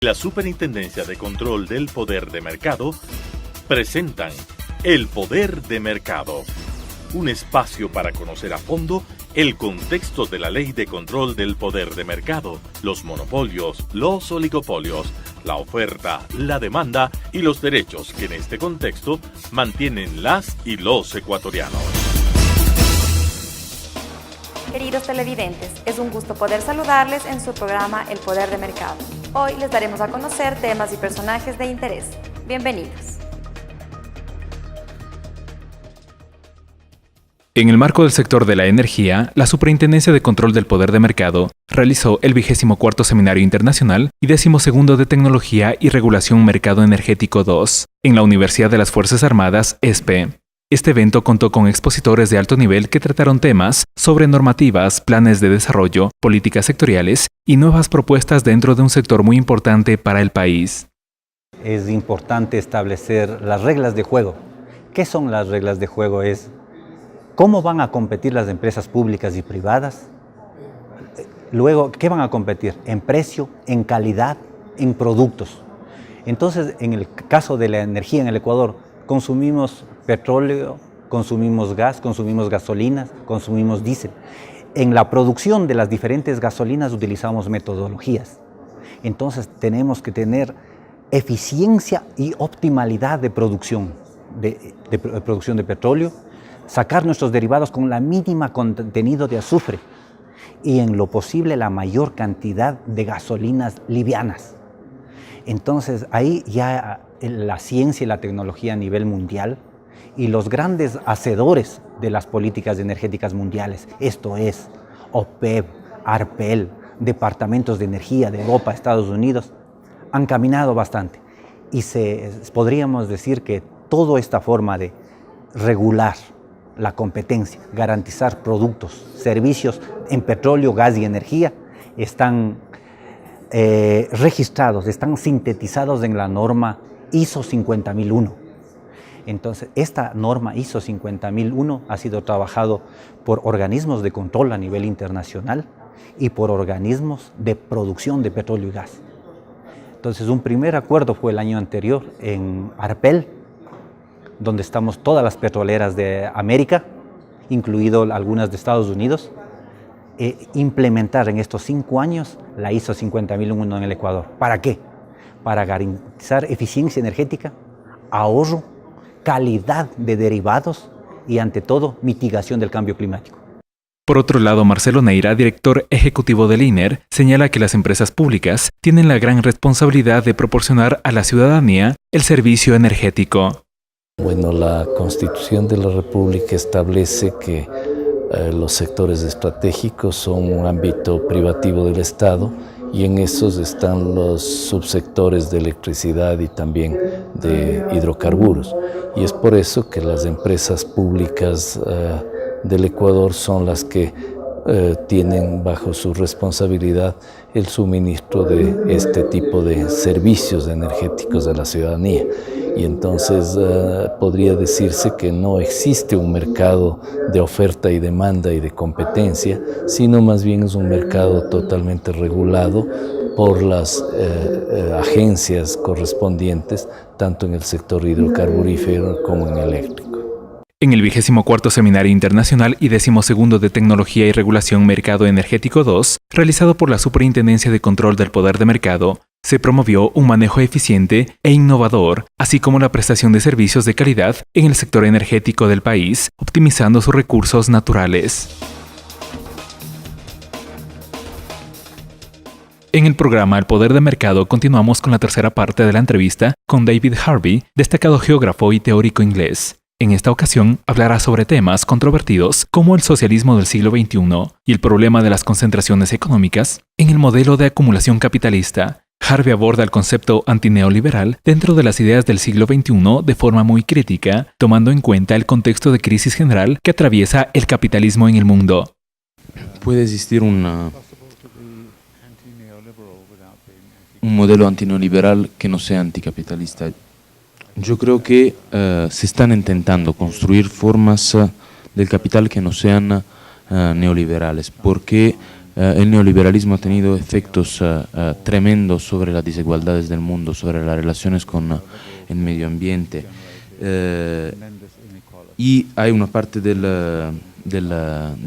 La Superintendencia de Control del Poder de Mercado presentan El Poder de Mercado, un espacio para conocer a fondo el contexto de la Ley de Control del Poder de Mercado, los monopolios, los oligopolios, la oferta, la demanda y los derechos que en este contexto mantienen las y los ecuatorianos. Queridos televidentes, es un gusto poder saludarles en su programa El Poder de Mercado. Hoy les daremos a conocer temas y personajes de interés. Bienvenidos. En el marco del sector de la energía, la Superintendencia de Control del Poder de Mercado realizó el 24º Seminario Internacional y 12º de Tecnología y Regulación Mercado Energético 2 en la Universidad de las Fuerzas Armadas, ESPE. Este evento contó con expositores de alto nivel que trataron temas sobre normativas, planes de desarrollo, políticas sectoriales y nuevas propuestas dentro de un sector muy importante para el país. Es importante establecer las reglas de juego. ¿Qué son las reglas de juego? Es cómo van a competir las empresas públicas y privadas. Luego, ¿qué van a competir? En precio, en calidad, en productos. Entonces, en el caso de la energía en el Ecuador, consumimos petróleo, consumimos gas, consumimos gasolinas, consumimos diésel. En la producción de las diferentes gasolinas utilizamos metodologías. Entonces tenemos que tener eficiencia y optimalidad de producción, de producción de petróleo, sacar nuestros derivados con la mínima contenido de azufre y en lo posible la mayor cantidad de gasolinas livianas. Entonces ahí ya la ciencia y la tecnología a nivel mundial y los grandes hacedores de las políticas energéticas mundiales, esto es OPEP, ARPEL, departamentos de energía de Europa, Estados Unidos, han caminado bastante. Y podríamos decir que toda esta forma de regular la competencia, garantizar productos, servicios en petróleo, gas y energía, están registrados, están sintetizados en la norma ISO 50001. Entonces, esta norma ISO 50001 ha sido trabajado por organismos de control a nivel internacional y por organismos de producción de petróleo y gas. Entonces, un primer acuerdo fue el año anterior en ARPEL, donde estamos todas las petroleras de América, incluido algunas de Estados Unidos, implementar en estos 5 años la ISO 50001 en el Ecuador. ¿Para qué? Para garantizar eficiencia energética, ahorro, calidad de derivados y, ante todo, mitigación del cambio climático. Por otro lado, Marcelo Neira, director ejecutivo del INER, señala que las empresas públicas tienen la gran responsabilidad de proporcionar a la ciudadanía el servicio energético. Bueno, la Constitución de la República establece que los sectores estratégicos son un ámbito privativo del Estado y en esos están los subsectores de electricidad y también de hidrocarburos. Y es por eso que las empresas públicas del Ecuador son las que tienen bajo su responsabilidad el suministro de este tipo de servicios energéticos a la ciudadanía. Y entonces podría decirse que no existe un mercado de oferta y demanda y de competencia, sino más bien es un mercado totalmente regulado por las agencias correspondientes, tanto en el sector hidrocarburífero como en el eléctrico. En el 24º Seminario Internacional y 12º de Tecnología y Regulación Mercado Energético 2, realizado por la Superintendencia de Control del Poder de Mercado, se promovió un manejo eficiente e innovador, así como la prestación de servicios de calidad en el sector energético del país, optimizando sus recursos naturales. En el programa El Poder de Mercado continuamos con la tercera parte de la entrevista con David Harvey, destacado geógrafo y teórico inglés. En esta ocasión hablará sobre temas controvertidos como el socialismo del siglo XXI y el problema de las concentraciones económicas en el modelo de acumulación capitalista. Harvey aborda el concepto antineoliberal dentro de las ideas del siglo XXI de forma muy crítica, tomando en cuenta el contexto de crisis general que atraviesa el capitalismo en el mundo. Puede existir un modelo antineoliberal que no sea anticapitalista. Yo creo que se están intentando construir formas del capital que no sean neoliberales, porque el neoliberalismo ha tenido efectos tremendos sobre las desigualdades del mundo, sobre las relaciones con el medio ambiente. Y hay una parte de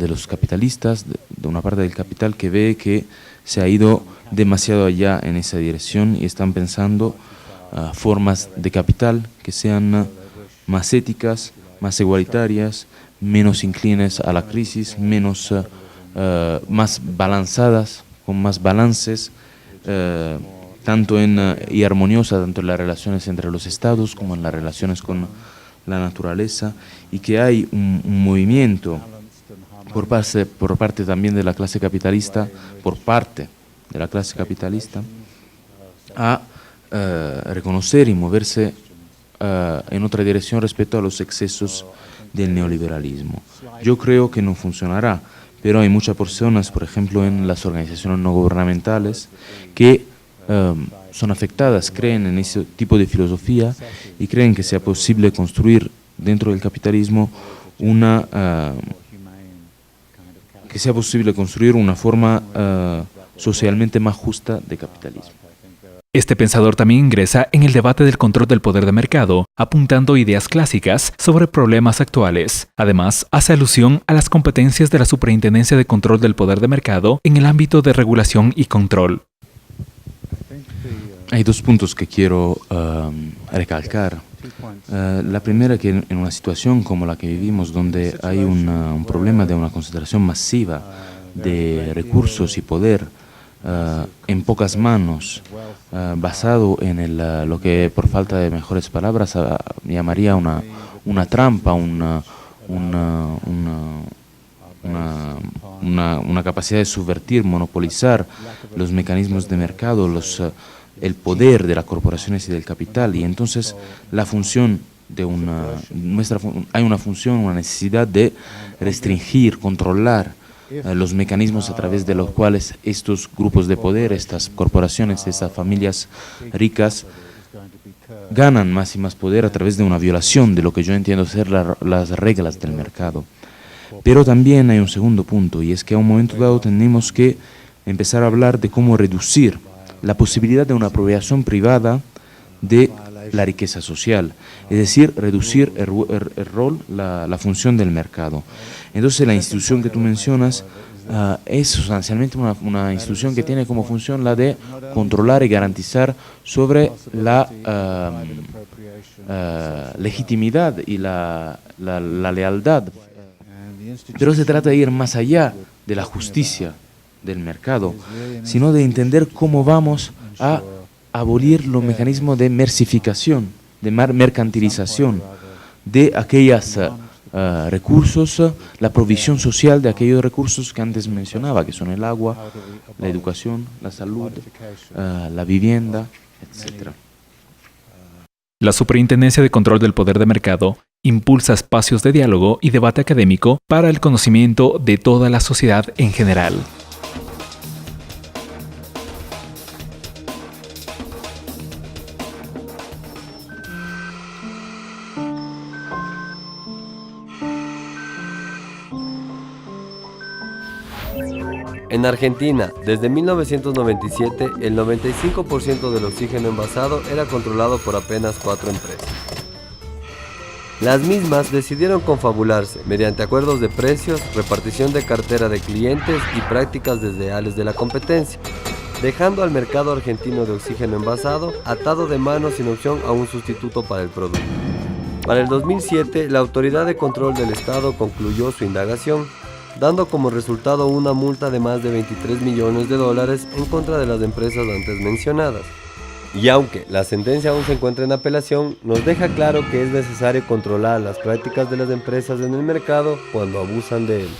los capitalistas, de una parte del capital que ve que se ha ido demasiado allá en esa dirección y están pensando formas de capital que sean más éticas, más igualitarias, menos inclines a la crisis, más balanzadas, con más balances, y armoniosa tanto en las relaciones entre los estados como en las relaciones con la naturaleza, y que hay un movimiento por parte también de la clase capitalista, a reconocer y moverse en otra dirección respecto a los excesos del neoliberalismo. Yo creo que no funcionará, pero hay muchas personas, por ejemplo en las organizaciones no gubernamentales, que son afectadas, creen en ese tipo de filosofía y creen que sea posible construir dentro del capitalismo una forma socialmente más justa de capitalismo. Este pensador también ingresa en el debate del control del poder de mercado, apuntando ideas clásicas sobre problemas actuales. Además, hace alusión a las competencias de la Superintendencia de Control del Poder de Mercado en el ámbito de regulación y control. Hay dos puntos que quiero recalcar. La primera, que en una situación como la que vivimos, donde hay un problema de una concentración masiva de recursos y poder en pocas manos, basado en lo que por falta de mejores palabras llamaría una trampa, una capacidad de subvertir, monopolizar los mecanismos de mercado, el poder de las corporaciones y del capital, y entonces hay una función, una necesidad de restringir, controlar los mecanismos a través de los cuales estos grupos de poder, estas corporaciones, estas familias ricas ganan más y más poder a través de una violación de lo que yo entiendo ser las reglas del mercado. Pero también hay un segundo punto, y es que a un momento dado tenemos que empezar a hablar de cómo reducir la posibilidad de una apropiación privada de la riqueza social, es decir, reducir el rol, la función del mercado. Entonces la institución que tú mencionas es sustancialmente una institución que tiene como función la de controlar y garantizar sobre la legitimidad y la lealtad. Pero se trata de ir más allá de la justicia del mercado, sino de entender cómo vamos a abolir los mecanismos de mercificación, de mercantilización de aquellos recursos, la provisión social de aquellos recursos que antes mencionaba, que son el agua, la educación, la salud, la vivienda, etc. La Superintendencia de Control del Poder de Mercado impulsa espacios de diálogo y debate académico para el conocimiento de toda la sociedad en general. En Argentina, desde 1997, el 95% del oxígeno envasado era controlado por apenas 4 empresas. Las mismas decidieron confabularse mediante acuerdos de precios, repartición de cartera de clientes y prácticas desleales de la competencia, dejando al mercado argentino de oxígeno envasado atado de manos sin opción a un sustituto para el producto. Para el 2007, la Autoridad de Control del Estado concluyó su indagación, dando como resultado una multa de más de $23 millones en contra de las empresas antes mencionadas. Y aunque la sentencia aún se encuentra en apelación, nos deja claro que es necesario controlar las prácticas de las empresas en el mercado cuando abusan de él.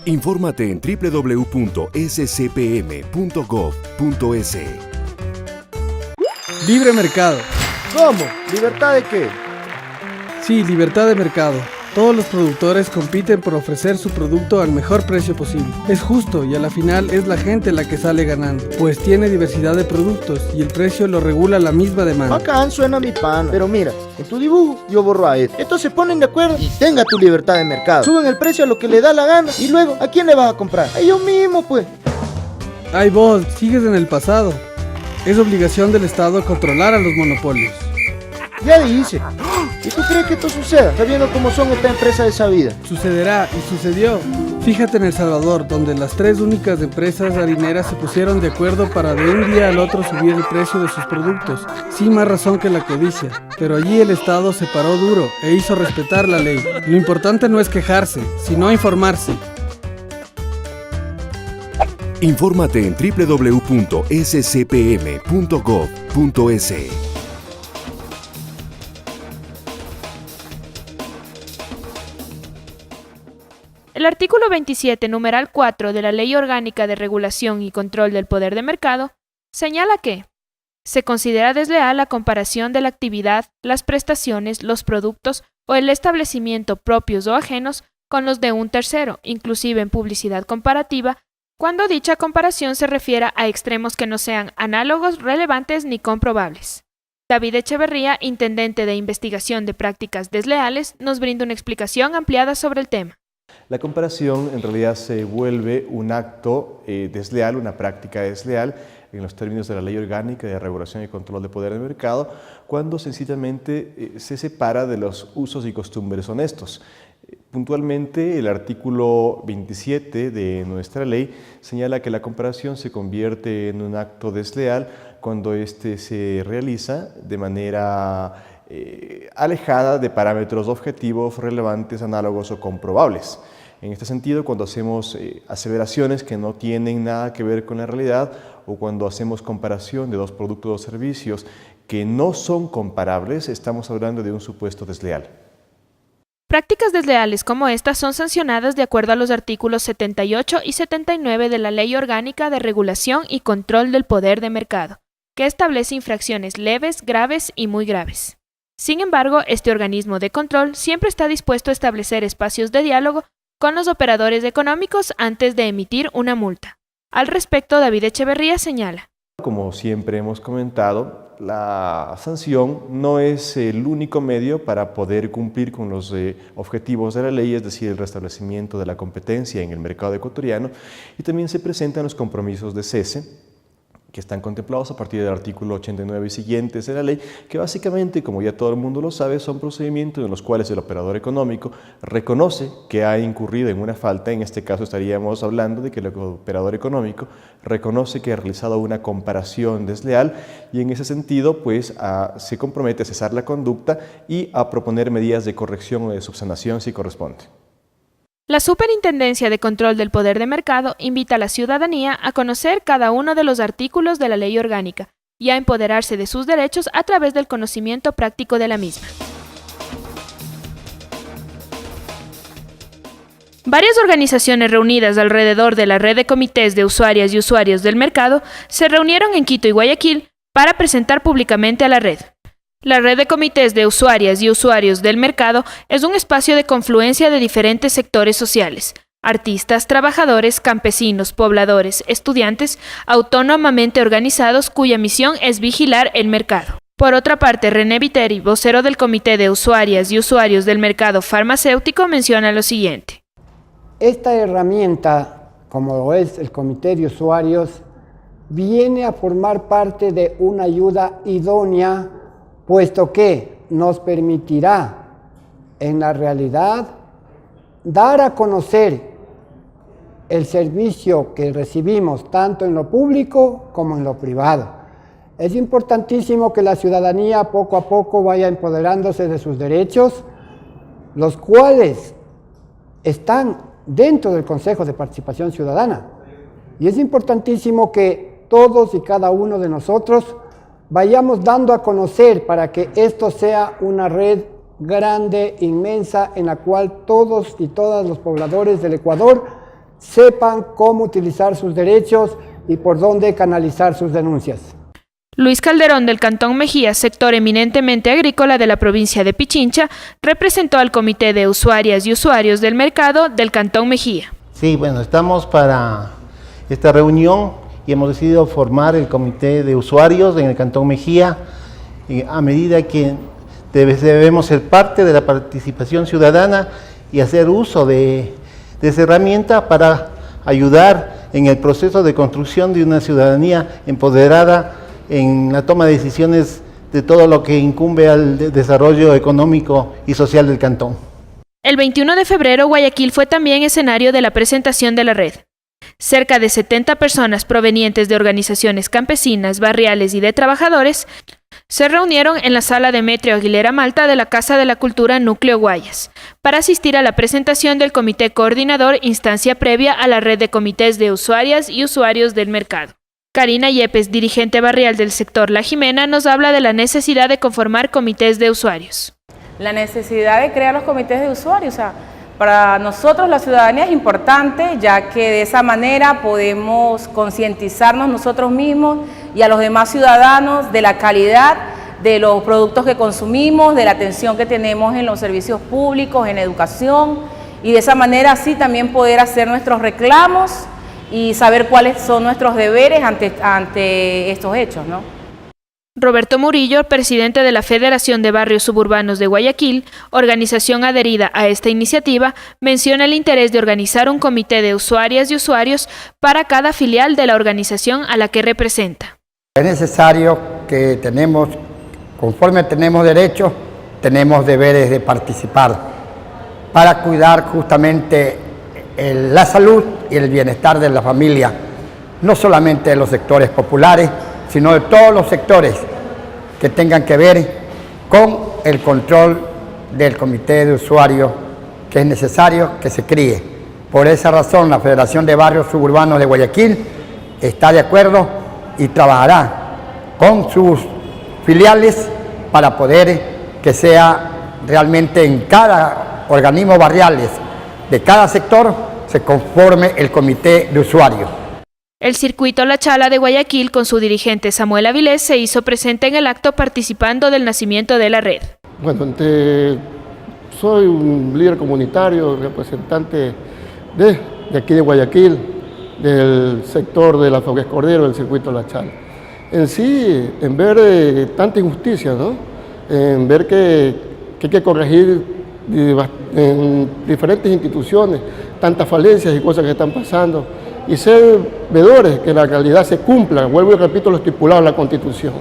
Infórmate en www.scpm.gov.es. Libre mercado. ¿Cómo? ¿Libertad de qué? Sí, libertad de mercado. Todos los productores compiten por ofrecer su producto al mejor precio posible. Es justo y a la final es la gente la que sale ganando, pues tiene diversidad de productos y el precio lo regula la misma demanda. Bacán suena mi pana, pero mira, en tu dibujo yo borro a Ed. Estos se ponen de acuerdo y tenga tu libertad de mercado. Suben el precio a lo que le da la gana y luego, ¿a quién le vas a comprar? A ellos mismos, pues. Ay vos, sigues en el pasado. Es obligación del Estado controlar a los monopolios. Ya dice. ¿Y tú crees que esto suceda, sabiendo cómo son esta empresa de esa vida? Sucederá y sucedió. Fíjate en El Salvador, donde las 3 únicas empresas harineras se pusieron de acuerdo para de un día al otro subir el precio de sus productos, sin más razón que la codicia. Pero allí el Estado se paró duro e hizo respetar la ley. Lo importante no es quejarse, sino informarse. Infórmate en www.scpm.gov.es. El artículo 27, numeral 4 de la Ley Orgánica de Regulación y Control del Poder de Mercado señala que se considera desleal la comparación de la actividad, las prestaciones, los productos o el establecimiento propios o ajenos con los de un tercero, inclusive en publicidad comparativa, cuando dicha comparación se refiera a extremos que no sean análogos, relevantes ni comprobables. David Echeverría, intendente de investigación de prácticas desleales, nos brinda una explicación ampliada sobre el tema. La comparación en realidad se vuelve un acto desleal, una práctica desleal en los términos de la Ley Orgánica de Regulación y Control de Poder de Mercado, cuando sencillamente se separa de los usos y costumbres honestos. Puntualmente, el artículo 27 de nuestra ley señala que la comparación se convierte en un acto desleal cuando éste se realiza de manera alejada de parámetros objetivos, relevantes, análogos o comprobables. En este sentido, cuando hacemos aseveraciones que no tienen nada que ver con la realidad o cuando hacemos comparación de dos productos o servicios que no son comparables, estamos hablando de un supuesto desleal. Prácticas desleales como estas son sancionadas de acuerdo a los artículos 78 y 79 de la Ley Orgánica de Regulación y Control del Poder de Mercado, que establece infracciones leves, graves y muy graves. Sin embargo, este organismo de control siempre está dispuesto a establecer espacios de diálogo con los operadores económicos antes de emitir una multa. Al respecto, David Echeverría señala: Como siempre hemos comentado, la sanción no es el único medio para poder cumplir con los objetivos de la ley, es decir, el restablecimiento de la competencia en el mercado ecuatoriano, y también se presentan los compromisos de cese, que están contemplados a partir del artículo 89 y siguientes de la ley, que básicamente, como ya todo el mundo lo sabe, son procedimientos en los cuales el operador económico reconoce que ha incurrido en una falta. En este caso estaríamos hablando de que el operador económico reconoce que ha realizado una comparación desleal y en ese sentido pues se compromete a cesar la conducta y a proponer medidas de corrección o de subsanación si corresponde. La Superintendencia de Control del Poder de Mercado invita a la ciudadanía a conocer cada uno de los artículos de la ley orgánica y a empoderarse de sus derechos a través del conocimiento práctico de la misma. Varias organizaciones reunidas alrededor de la red de comités de usuarias y usuarios del mercado se reunieron en Quito y Guayaquil para presentar públicamente a la red. La red de comités de usuarias y usuarios del mercado es un espacio de confluencia de diferentes sectores sociales: artistas, trabajadores, campesinos, pobladores, estudiantes, autónomamente organizados cuya misión es vigilar el mercado. Por otra parte, René Viteri, vocero del Comité de Usuarias y Usuarios del Mercado Farmacéutico, menciona lo siguiente. Esta herramienta, como lo es el Comité de Usuarios, viene a formar parte de una ayuda idónea, puesto que nos permitirá, en la realidad, dar a conocer el servicio que recibimos tanto en lo público como en lo privado. Es importantísimo que la ciudadanía poco a poco vaya empoderándose de sus derechos, los cuales están dentro del Consejo de Participación Ciudadana. Y es importantísimo que todos y cada uno de nosotros vayamos dando a conocer para que esto sea una red grande, inmensa, en la cual todos y todas los pobladores del Ecuador sepan cómo utilizar sus derechos y por dónde canalizar sus denuncias. Luis Calderón del Cantón Mejía, sector eminentemente agrícola de la provincia de Pichincha, representó al Comité de Usuarias y Usuarios del Mercado del Cantón Mejía. Sí, bueno, estamos para esta reunión y hemos decidido formar el Comité de Usuarios en el Cantón Mejía a medida que debemos ser parte de la participación ciudadana y hacer uso de esa herramienta para ayudar en el proceso de construcción de una ciudadanía empoderada en la toma de decisiones de todo lo que incumbe al desarrollo económico y social del cantón. El 21 de febrero, Guayaquil fue también escenario de la presentación de la red. Cerca de 70 personas provenientes de organizaciones campesinas, barriales y de trabajadores se reunieron en la sala Demetrio Aguilera Malta de la Casa de la Cultura Núcleo Guayas para asistir a la presentación del Comité Coordinador, instancia previa a la red de comités de usuarias y usuarios del mercado. Karina Yepes, dirigente barrial del sector La Jimena, nos habla de la necesidad de conformar comités de usuarios. La necesidad de crear los comités de usuarios, para nosotros la ciudadanía es importante, ya que de esa manera podemos concientizarnos nosotros mismos y a los demás ciudadanos de la calidad de los productos que consumimos, de la atención que tenemos en los servicios públicos, en educación, y de esa manera así también poder hacer nuestros reclamos y saber cuáles son nuestros deberes ante estos hechos, ¿no? Roberto Murillo, presidente de la Federación de Barrios Suburbanos de Guayaquil, organización adherida a esta iniciativa, menciona el interés de organizar un comité de usuarias y usuarios para cada filial de la organización a la que representa. Es necesario que conforme tenemos derechos, tenemos deberes de participar para cuidar justamente la salud y el bienestar de la familia, no solamente de los sectores populares, sino de todos los sectores que tengan que ver con el control del comité de usuarios, que es necesario que se críe. Por esa razón, la Federación de Barrios Suburbanos de Guayaquil está de acuerdo y trabajará con sus filiales para poder que sea realmente en cada organismo barriales de cada sector se conforme el comité de usuarios. El circuito La Chala de Guayaquil, con su dirigente Samuel Avilés, se hizo presente en el acto participando del nacimiento de la red. Bueno, soy un líder comunitario, representante de aquí de Guayaquil, del sector de la Fogués Cordero, del circuito La Chala. En sí, en ver tanta injusticia, ¿no? En ver que hay que corregir en diferentes instituciones, tantas falencias y cosas que están pasando, y ser veedores que la realidad se cumpla, vuelvo y repito lo estipulado en la Constitución.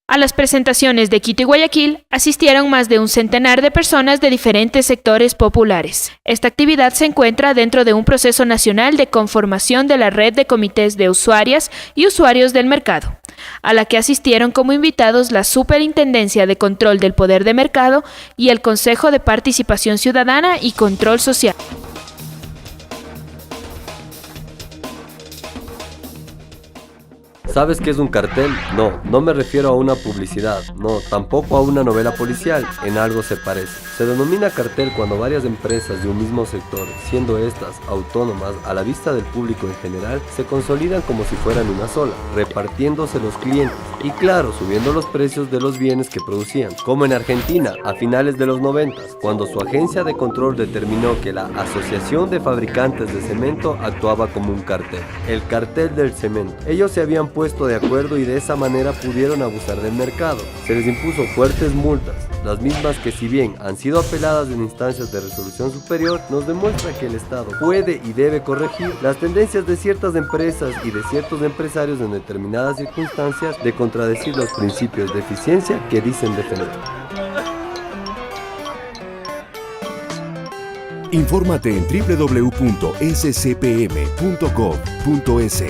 A las presentaciones de Quito y Guayaquil asistieron más de un centenar de personas de diferentes sectores populares. Esta actividad se encuentra dentro de un proceso nacional de conformación de la red de comités de usuarias y usuarios del mercado, a la que asistieron como invitados la Superintendencia de Control del Poder de Mercado y el Consejo de Participación Ciudadana y Control Social. ¿Sabes qué es un cartel? No me refiero a una publicidad, no, tampoco a una novela policial, en algo se parece. Se denomina cartel cuando varias empresas de un mismo sector, siendo estas autónomas a la vista del público en general, se consolidan como si fueran una sola, repartiéndose los clientes y claro, subiendo los precios de los bienes que producían. Como en Argentina, a finales de los 90, cuando su agencia de control determinó que la Asociación de Fabricantes de Cemento actuaba como un cartel, el cartel del cemento. Ellos se habían puesto de acuerdo y de esa manera pudieron abusar del mercado. Se les impuso fuertes multas, las mismas que si bien han sido apeladas en instancias de resolución superior, nos demuestra que el Estado puede y debe corregir las tendencias de ciertas empresas y de ciertos empresarios en determinadas circunstancias de contradecir los principios de eficiencia que dicen defender. Infórmate en www.scpm.gov.es.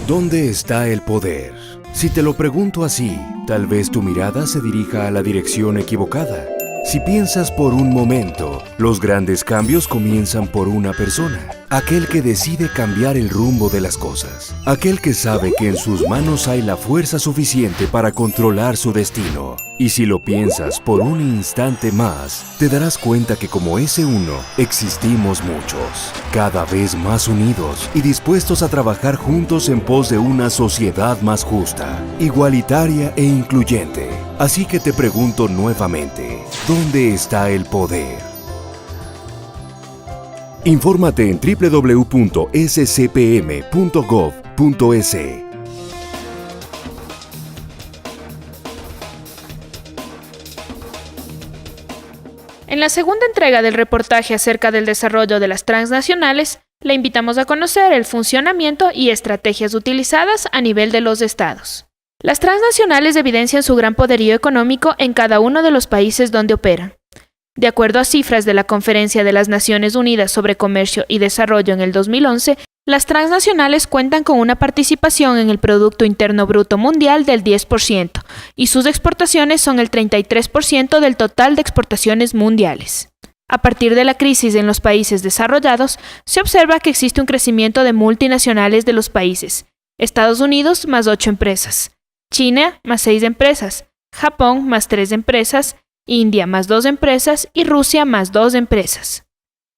¿Dónde está el poder? Si te lo pregunto así, tal vez tu mirada se dirija a la dirección equivocada. Si piensas por un momento, los grandes cambios comienzan por una persona. Aquel que decide cambiar el rumbo de las cosas. Aquel que sabe que en sus manos hay la fuerza suficiente para controlar su destino. Y si lo piensas por un instante más, te darás cuenta que como ese uno, existimos muchos, cada vez más unidos y dispuestos a trabajar juntos en pos de una sociedad más justa, igualitaria e incluyente. Así que te pregunto nuevamente, ¿dónde está el poder? Infórmate en www.scpm.gov.es. En la segunda entrega del reportaje acerca del desarrollo de las transnacionales, le invitamos a conocer el funcionamiento y estrategias utilizadas a nivel de los estados. Las transnacionales evidencian su gran poderío económico en cada uno de los países donde operan. De acuerdo a cifras de la Conferencia de las Naciones Unidas sobre Comercio y Desarrollo en el 2011, las transnacionales cuentan con una participación en el Producto Interno Bruto Mundial del 10% y sus exportaciones son el 33% del total de exportaciones mundiales. A partir de la crisis en los países desarrollados, se observa que existe un crecimiento de multinacionales de los países. Estados Unidos más 8 empresas, China más 6 empresas, Japón más 3 empresas, India más 2 empresas y Rusia más 2 empresas.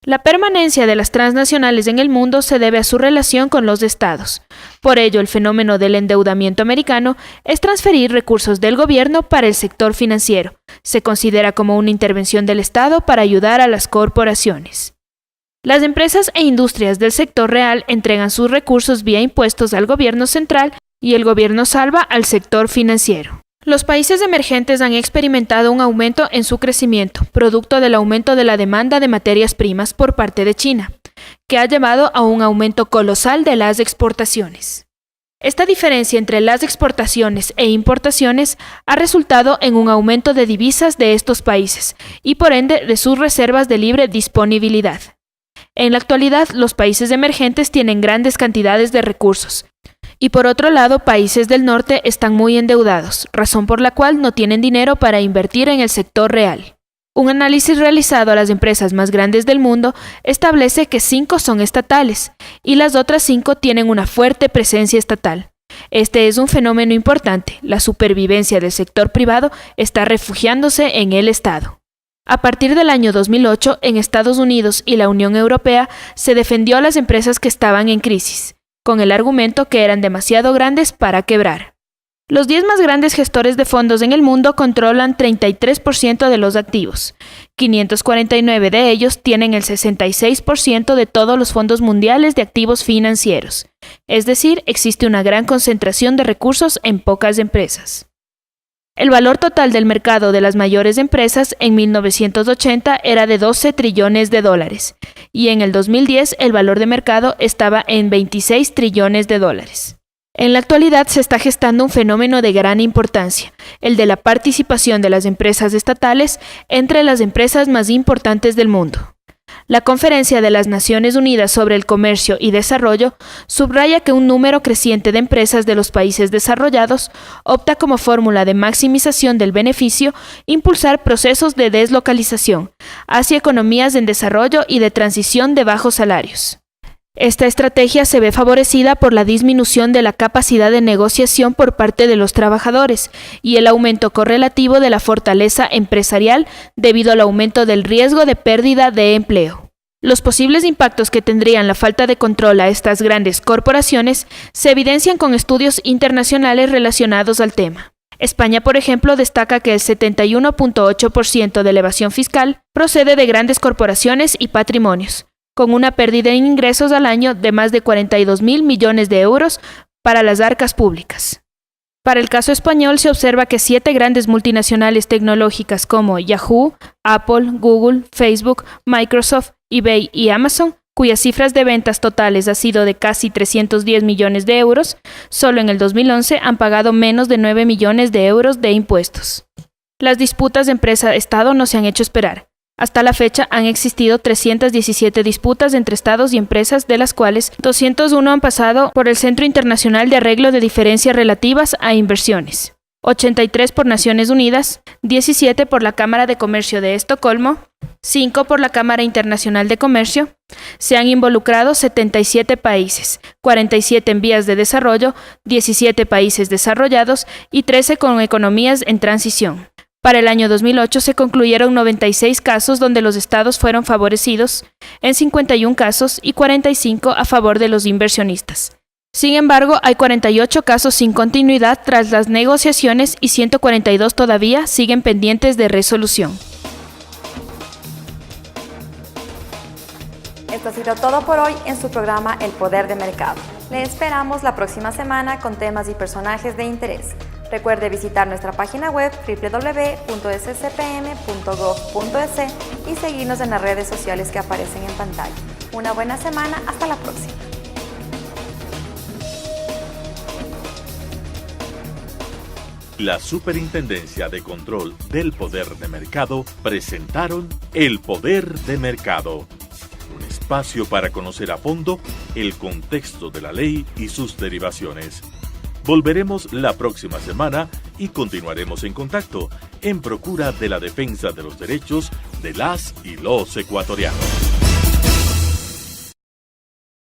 La permanencia de las transnacionales en el mundo se debe a su relación con los estados. Por ello, el fenómeno del endeudamiento americano es transferir recursos del gobierno para el sector financiero. Se considera como una intervención del Estado para ayudar a las corporaciones. Las empresas e industrias del sector real entregan sus recursos vía impuestos al gobierno central y el gobierno salva al sector financiero. Los países emergentes han experimentado un aumento en su crecimiento, producto del aumento de la demanda de materias primas por parte de China, que ha llevado a un aumento colosal de las exportaciones. Esta diferencia entre las exportaciones e importaciones ha resultado en un aumento de divisas de estos países y por ende de sus reservas de libre disponibilidad. En la actualidad, los países emergentes tienen grandes cantidades de recursos, y por otro lado, países del norte están muy endeudados, razón por la cual no tienen dinero para invertir en el sector real. Un análisis realizado a las empresas más grandes del mundo establece que 5 son estatales y las otras 5 tienen una fuerte presencia estatal. Este es un fenómeno importante. La supervivencia del sector privado está refugiándose en el Estado. A partir del año 2008, en Estados Unidos y la Unión Europea se defendió a las empresas que estaban en crisis, con el argumento que eran demasiado grandes para quebrar. Los 10 más grandes gestores de fondos en el mundo controlan 33% de los activos. 549 de ellos tienen el 66% de todos los fondos mundiales de activos financieros. Es decir, existe una gran concentración de recursos en pocas empresas. El valor total del mercado de las mayores empresas en 1980 era de 12 trillones de dólares y en el 2010 el valor de mercado estaba en 26 trillones de dólares. En la actualidad se está gestando un fenómeno de gran importancia, el de la participación de las empresas estatales entre las empresas más importantes del mundo. La Conferencia de las Naciones Unidas sobre el Comercio y Desarrollo subraya que un número creciente de empresas de los países desarrollados opta como fórmula de maximización del beneficio impulsar procesos de deslocalización hacia economías en desarrollo y de transición de bajos salarios. Esta estrategia se ve favorecida por la disminución de la capacidad de negociación por parte de los trabajadores y el aumento correlativo de la fortaleza empresarial debido al aumento del riesgo de pérdida de empleo. Los posibles impactos que tendrían la falta de control a estas grandes corporaciones se evidencian con estudios internacionales relacionados al tema. España, por ejemplo, destaca que el 71.8% de la evasión fiscal procede de grandes corporaciones y patrimonios, con una pérdida en ingresos al año de más de 42.000 millones de euros para las arcas públicas. Para el caso español se observa que 7 grandes multinacionales tecnológicas como Yahoo, Apple, Google, Facebook, Microsoft, eBay y Amazon, cuyas cifras de ventas totales han sido de casi 310 millones de euros, solo en el 2011 han pagado menos de 9 millones de euros de impuestos. Las disputas de empresa-estado no se han hecho esperar. Hasta la fecha han existido 317 disputas entre estados y empresas, de las cuales 201 han pasado por el Centro Internacional de Arreglo de Diferencias Relativas a Inversiones, 83 por Naciones Unidas, 17 por la Cámara de Comercio de Estocolmo, 5 por la Cámara Internacional de Comercio. Se han involucrado 77 países, 47 en vías de desarrollo, 17 países desarrollados y 13 con economías en transición. Para el año 2008 se concluyeron 96 casos donde los estados fueron favorecidos, en 51 casos y 45 a favor de los inversionistas. Sin embargo, hay 48 casos sin continuidad tras las negociaciones y 142 todavía siguen pendientes de resolución. Esto ha sido todo por hoy en su programa El Poder de Mercado. Le esperamos la próxima semana con temas y personajes de interés. Recuerde visitar nuestra página web www.scpm.gov.es y seguirnos en las redes sociales que aparecen en pantalla. Una buena semana, hasta la próxima. La Superintendencia de Control del Poder de Mercado presentaron El Poder de Mercado, un espacio para conocer a fondo el contexto de la ley y sus derivaciones. Volveremos la próxima semana y continuaremos en contacto en procura de la defensa de los derechos de las y los ecuatorianos.